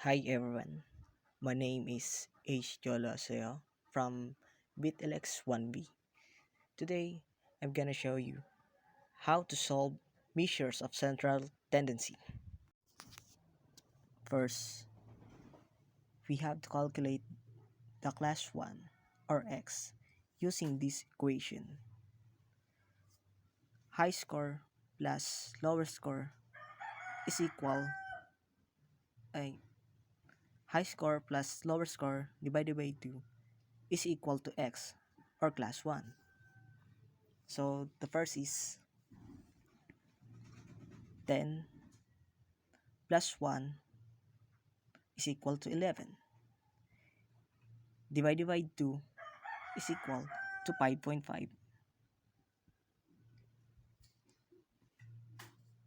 Hi everyone, my name is H. Jolaseo from BitLX1B. Today, I'm gonna show you how to solve measures of central tendency. First, we have to calculate the class 1 or x using this equation. High score plus lower score is equal ay, high score plus lower score divided by 2 is equal to x or class 1. So the first is 10 plus 1 is equal to 11. Divided by 2 is equal to 5.5.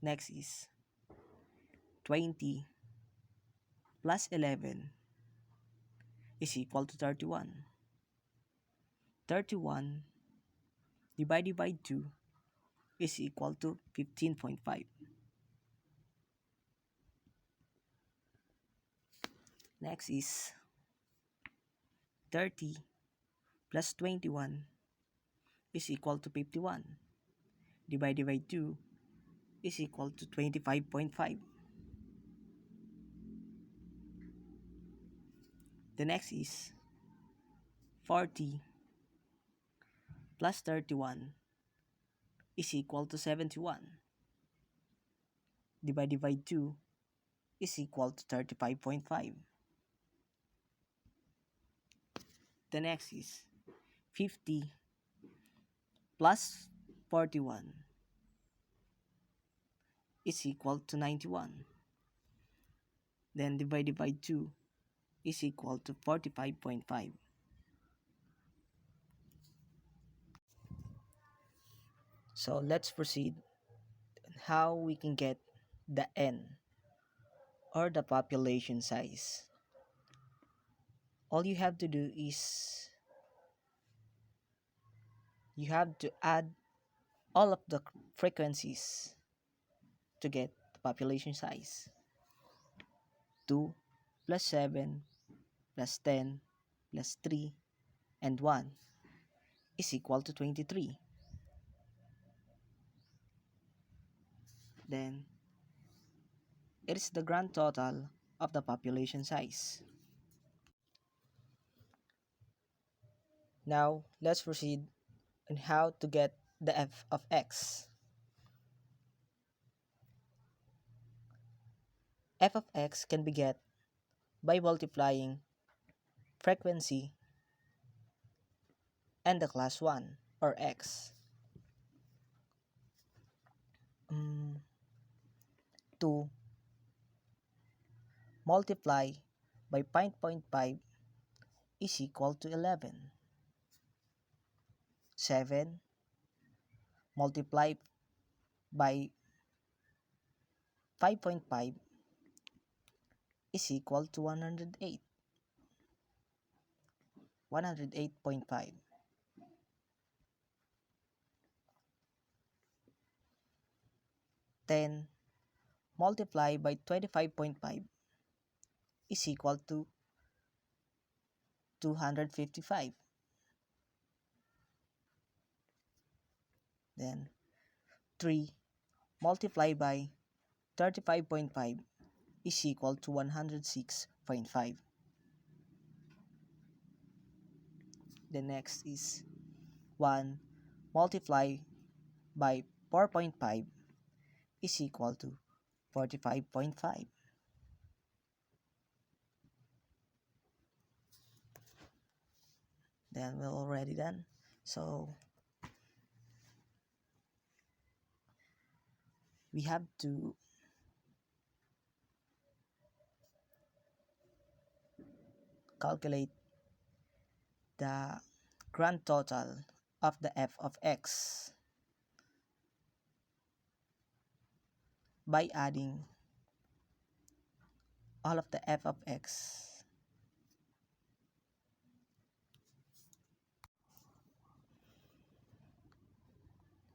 Next is 20 plus 11 is equal to 31. 31 divided by 2 is equal to 15.5. Next is 30 plus 21 is equal to 51. Divided by 2 is equal to 25.5. The next is 40 plus 31 is equal to 71. Divided by 2 is equal to 35.5. The next is 50 plus 41 is equal to 91. Then divided by 2 is equal to 45.5. So let's proceed on how we can get the n or the population size. All you have to do is you have to add all of the frequencies to get the population size. 2 plus 7 plus 10 plus 3 and 1 is equal to 23. Then it is the grand total of the population size. Now let's proceed on how to get the f of x. F of x can be get by multiplying frequency and the class 1 or x. 2 multiply by 0.5 is equal to 11. 7 multiply by 5.5 is equal to 108. 108.5. 10 multiply by 25.5 is equal to 255. Then 3 multiply by 35.5 is equal to 106.5. The next is 1 multiply by 4.5 is equal to 45.5. Then we're already done. So we have to calculate the grand total of the f of x by adding all of the f of x.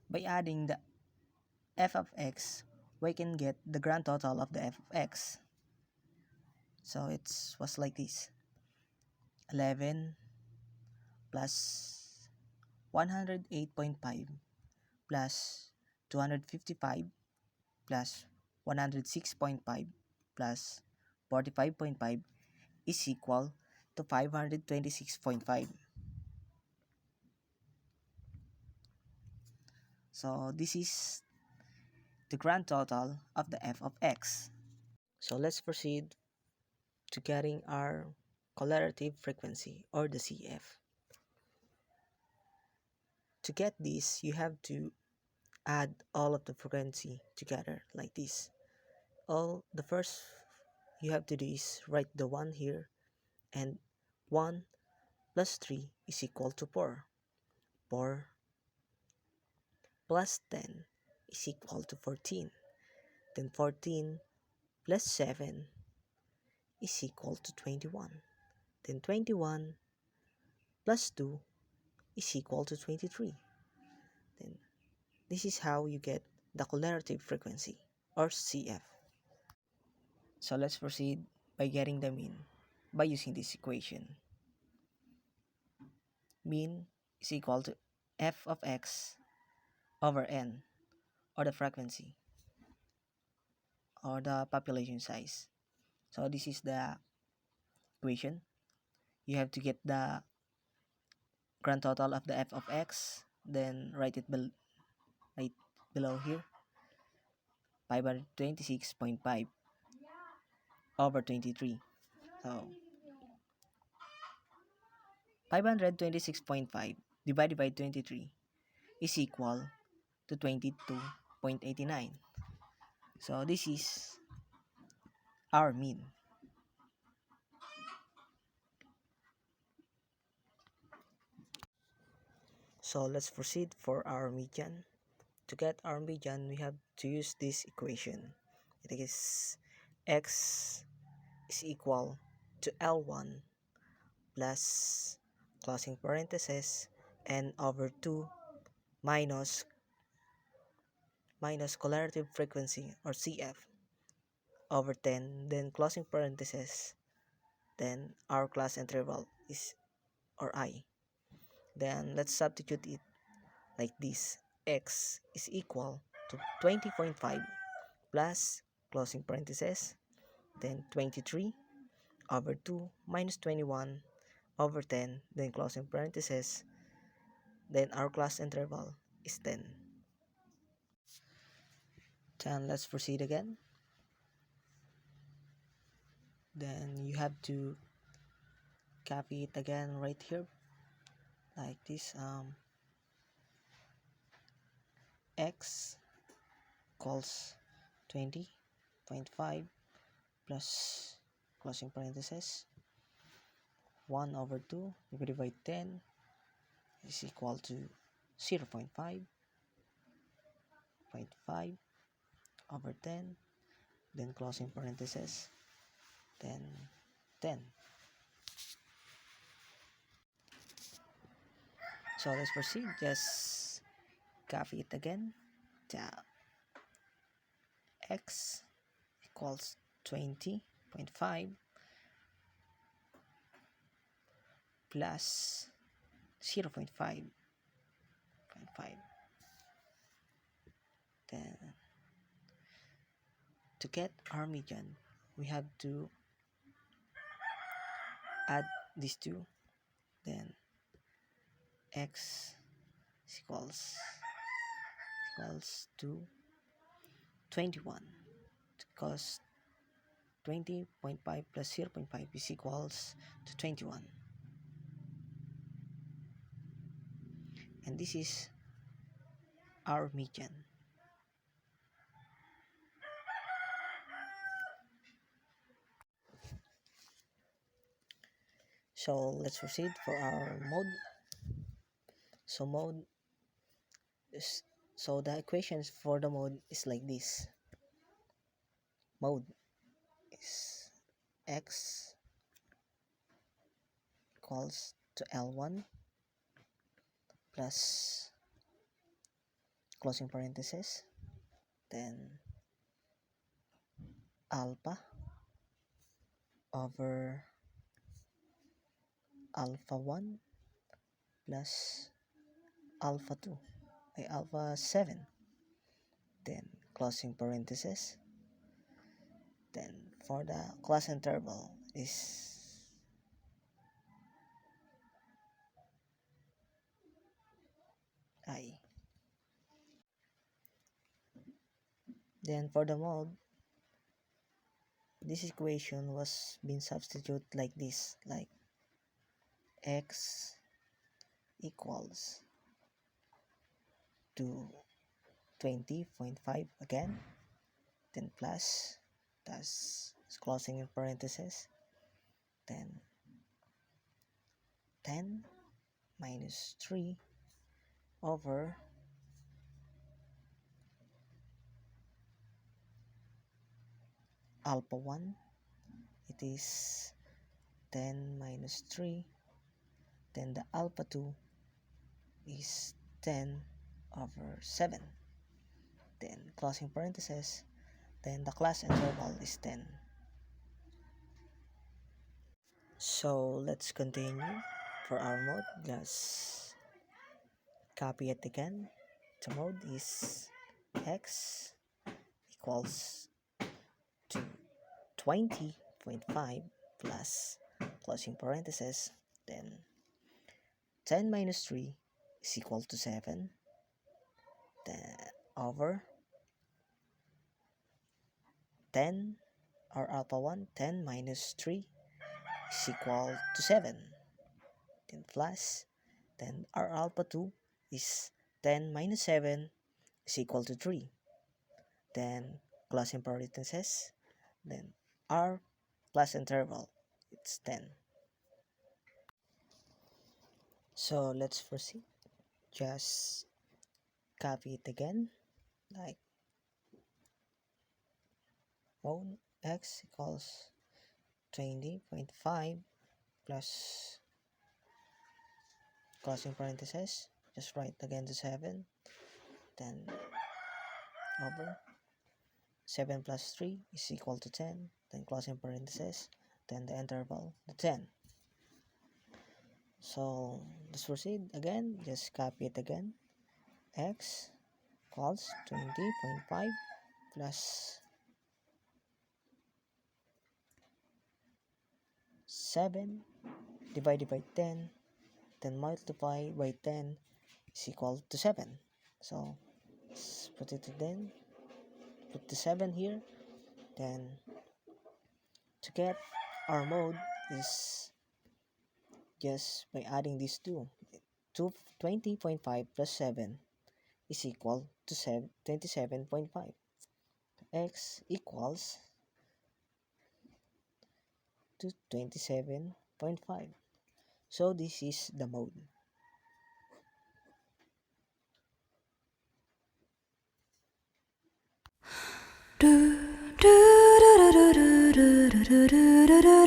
By adding the f of x, we can get the grand total of the f of x. So it was like this: 11 plus 108.5 plus 255 plus 106.5 plus 45.5 is equal to 526.5. So this is the grand total of the f of x. So let's proceed to getting our correlative frequency, or the CF. To get this, you have to add all of the frequency together like this. All the first you have to do is write the 1 here, and 1 plus 3 is equal to 4. 4 plus 10 is equal to 14. Then 14 plus 7 is equal to 21. Then 21 plus 2 is equal to 23. Then this is how you get the correlative frequency, or CF. So let's proceed by getting the mean by using this equation. Mean is equal to f of x over n, or the frequency, or the population size. So this is the equation. You have to get the grand total of the f of x, then write it right below here: 526.5 over 23. So 526.5 divided by 23 is equal to 22.89. So this is our mean. So let's proceed for our median. To get our median, we have to use this equation. It is x is equal to L1 plus closing parenthesis n over 2 minus correlative frequency, or CF, over 10, then closing parenthesis, then our class interval is, or I. Then let's substitute it like this: x is equal to 20.5 plus closing parenthesis, then 23 over 2 minus 21 over 10, then closing parenthesis, then our class interval is 10. Then let's proceed again. Then you have to copy it again right here like this: x equals 20.5 plus closing parenthesis 1 over 2 divided by 10 is equal to 0.5 over 10, then closing parenthesis, then 10. So let's proceed. Just copy it again. X equals 20.5 plus 0.5. Then to get our median, we have to add these two. Then x equals to 21, because 20.5 plus 0.5 is equals to 21. And this is our median. So let's proceed for our mode. So the equations for the mode is like this. Mode is x equals to L1 plus closing parenthesis, then alpha over alpha 1 plus alpha 2 by alpha 7, then closing parenthesis, then for the class interval is I. Then for the mode, this equation was being substituted like this, like x equals to 20.5 again, then plus, that's closing in parenthesis, then 10 minus 3 over alpha 1, it is 10 minus 3, then the alpha 2 is 10 over 7, then closing parenthesis, then the class interval is 10. So let's continue. For our mode, just copy it again. The mode is x equals to 20.5 plus closing parenthesis, then 10 minus 3 is equal to 7, then over 10 or alpha 1, 10 minus 3 is equal to 7, then plus, then our alpha 2 is 10 minus 7 is equal to 3, then closing parenthesis, then our class interval, it's 10. So let's proceed. Just copy it again, like mode x equals 20.5 plus closing parenthesis, just write again the 7, then over 7 plus 3 is equal to 10, then closing parenthesis, then the interval, the 10. So let's proceed again, just copy it again. X equals 20.5 plus 7 divided by 10, then multiply by 10 is equal to 7. So let's put it then, put the 7 here, then to get our mode is just by adding these two. 20.5 plus 7 is equal to 27.5. X equals to 27.5. So this is the mode. Do do do do do do do do do do